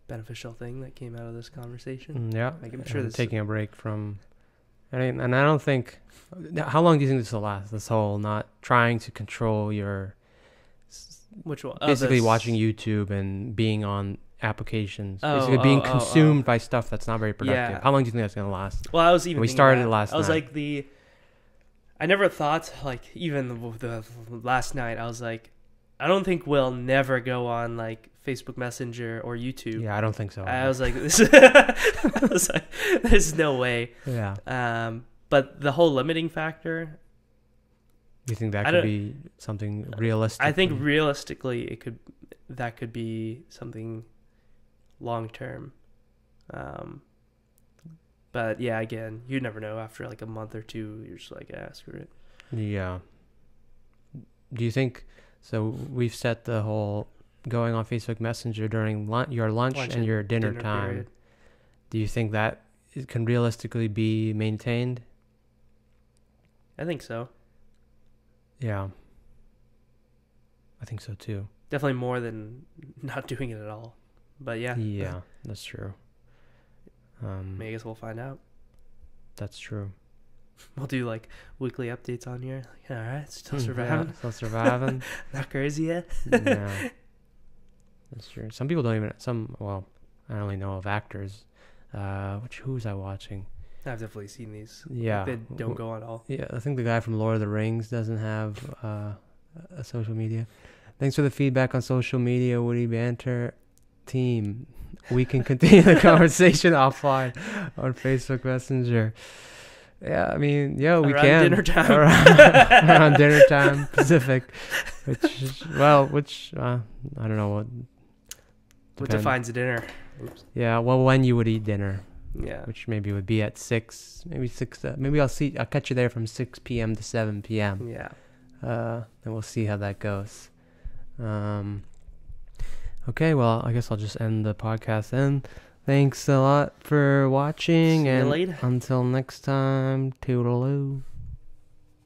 beneficial thing that came out of this conversation. Yeah. Like, I'm sure taking a break from. And I don't think. How long do you think this will last? This whole not trying to control your. Which one? Basically, watching YouTube and being on applications, basically being consumed by stuff that's not very productive. Yeah. How long do you think that's gonna last? Well, I was even. We started last night. I was like I never thought, like, even the last night, I was like, I don't think we'll never go on like Facebook Messenger or YouTube. Yeah, I don't think so. I was like, there's no way. Yeah. But the whole limiting factor. Do you think that could be something realistic? I think realistically, that could be something long term. But yeah, again, you never know. After like a month or two, you're just like, screw it. Yeah. Do you think so? We've set the whole going on Facebook Messenger during your lunch and your dinner time. Period. Do you think that it can realistically be maintained? I think so. Yeah. I think so too. Definitely more than not doing it at all. But yeah. Yeah, that's true. I guess we'll find out. That's true. We'll do like weekly updates on here. Like, all right, still surviving. Yeah, still surviving. Not crazy yet. Yeah. That's true. Some people don't even. Well, I only know of actors. Who was I watching? I've definitely seen these. Yeah. They don't go on all. Yeah, I think the guy from Lord of the Rings doesn't have a social media. Thanks for the feedback on social media, WittyBantr team. We can continue the conversation offline on Facebook Messenger. Yeah, I mean, we can. Dinner time. Around dinner time, Pacific. I don't know what. What defines a dinner? Oops. Yeah, well, when you would eat dinner. Yeah. Which maybe would be at 6, maybe 6. Maybe I'll catch you there from 6 p.m. to 7 p.m. Yeah. And we'll see how that goes. Okay, well, I guess I'll just end the podcast then. Thanks a lot for watching. See you later. Until next time, toodaloo.